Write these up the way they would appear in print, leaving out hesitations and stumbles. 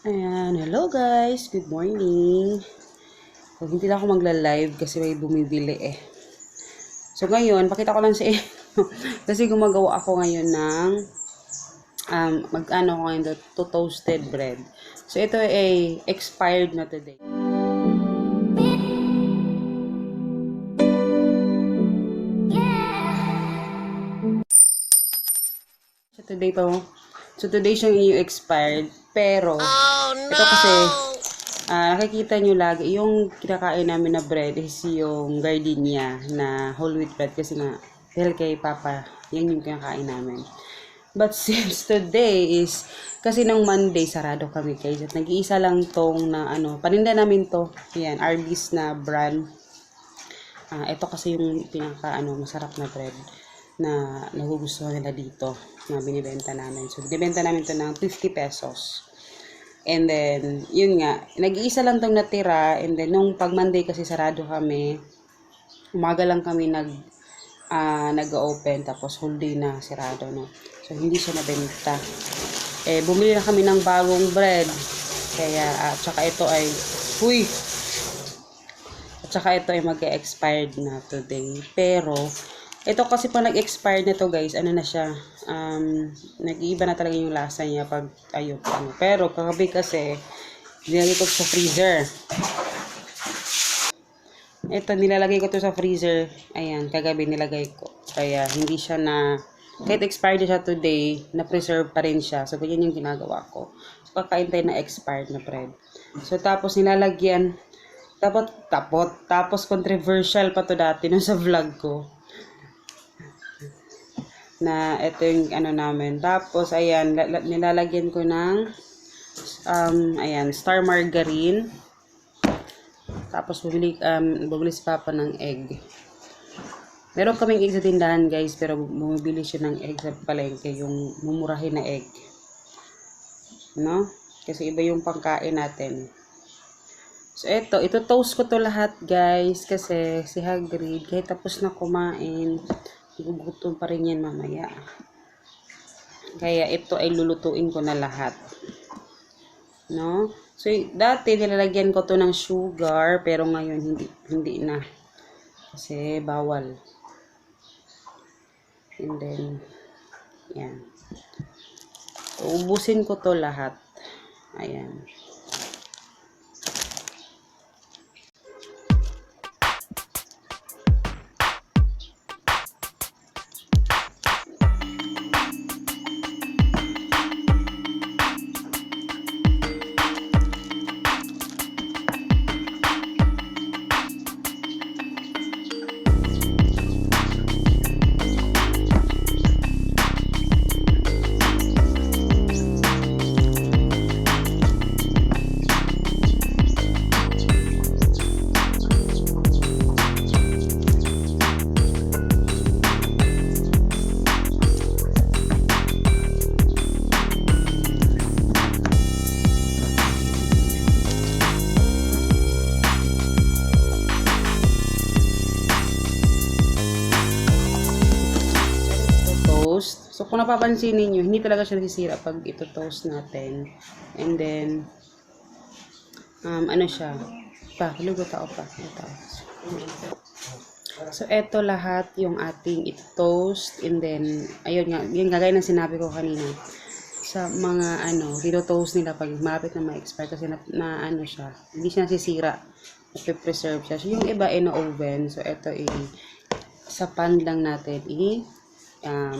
Ayan, hello guys, good morning. So, hindi na ako magla-live kasi may bumibili eh. So ngayon, pakita ko lang sa inyo. Kasi gumagawa ako ngayon ng mag-ano ko ngayon to toasted bread. So ito ay expired na today. So today siyang expired. Pero, ito kasi, nakikita nyo lagi, yung kinakain namin na bread is yung gardenia na whole wheat bread kasi nga, dahil kay Papa, yan yung kinakain namin. But since today is, kasi ng Monday, sarado kami guys. At nag-iisa lang tong na paninda namin to. Yan, Arby's na brand. Ito kasi yung masarap na bread na nagugustuhan nila dito na binibenta namin. So, binibenta namin to ng 50 pesos. And then, yun nga, nag-iisa lang tong natira. And then, nung pag Monday kasi sarado kami, umaga lang kami nag-open, tapos whole day na sarado, no? So, hindi siya nabenta. Bumili na kami ng bagong bread. Kaya, tsaka ito ay, at saka ito ay mag-expired na today. Pero, ito kasi pag nag-expired na to guys, ano na siya, nag-iiba na talaga yung lasa niya pag ayun. Pero, kagabi kasi, nilagay ko sa freezer. Ito, nilalagay ko to sa freezer. Ayan, kagabi nilagay ko. Kaya, hindi siya kahit expired na siya today, na-preserve pa rin siya. So, ganyan yung ginagawa ko. So, kakain tayo na expired na bread. So, tapos nilalagyan, tapos controversial pa to dati nung sa vlog ko. Na ito yung namin. Tapos, ayan, nilalagyan ko ng, ayan, star margarine. Tapos, bumili si Papa ng egg. Meron kaming egg sa tindahan, guys, pero bumibili siya ng egg sa palengke, yung mumurahin na egg. No? Kasi iba yung pangkain natin. So, ito toast ko to lahat, guys, kasi si Hagrid, kahit tapos na kumain, gugutom pa rin yan mamaya. Kaya ito ay lulutuin ko na lahat. No? So, dati nilalagyan ko to ng sugar, pero ngayon hindi na. Kasi bawal. And then, yan. So, ubusin ko to lahat. Ayan. So, kung napapansin niyo, hindi talaga siya nasisira pag ito toast natin. And then, siya. Lugot ako pa. So, eto lahat yung ating ito-toast. And then, ayun nga, yung gagaya ng sinabi ko kanina. Sa mga, dito-toast nila pag malapit na ma-expire kasi siya. Hindi siya nasisira. Preserve siya. So, yung iba ay na-oven. So, eto sa pan lang natin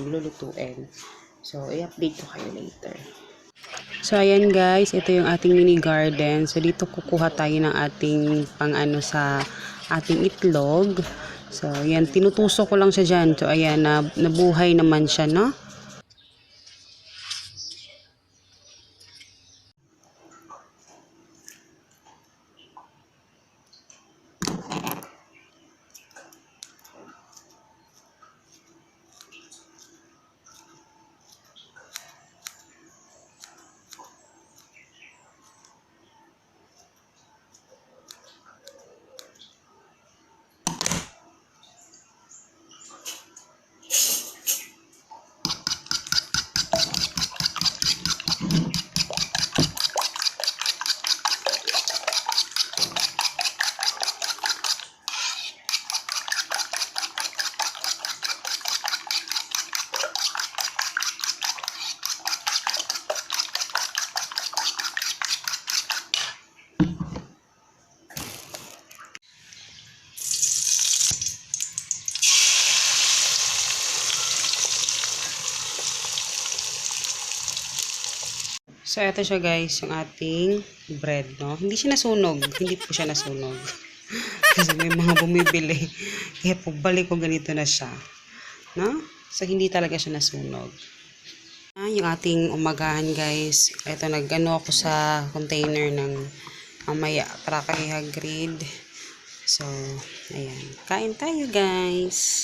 lulutuin. So, i-update ko kayo later. So, ayan guys, ito yung ating mini garden. So, dito kukuha tayo ng ating sa ating itlog. So, ayan, tinutusok ko lang siya dyan. So, ayan, nabuhay naman siya, no? So, eto siya guys, yung ating bread, no? Hindi siya nasunog. Hindi po siya nasunog. Kasi may mga bumibili. Kaya pagbalik ko, ganito na siya. No? So, hindi talaga siya nasunog. Yung ating umagahan guys. Eto, nag-ano ako sa container ng mamaya para kay Hagrid. So, ayan. Kain tayo guys.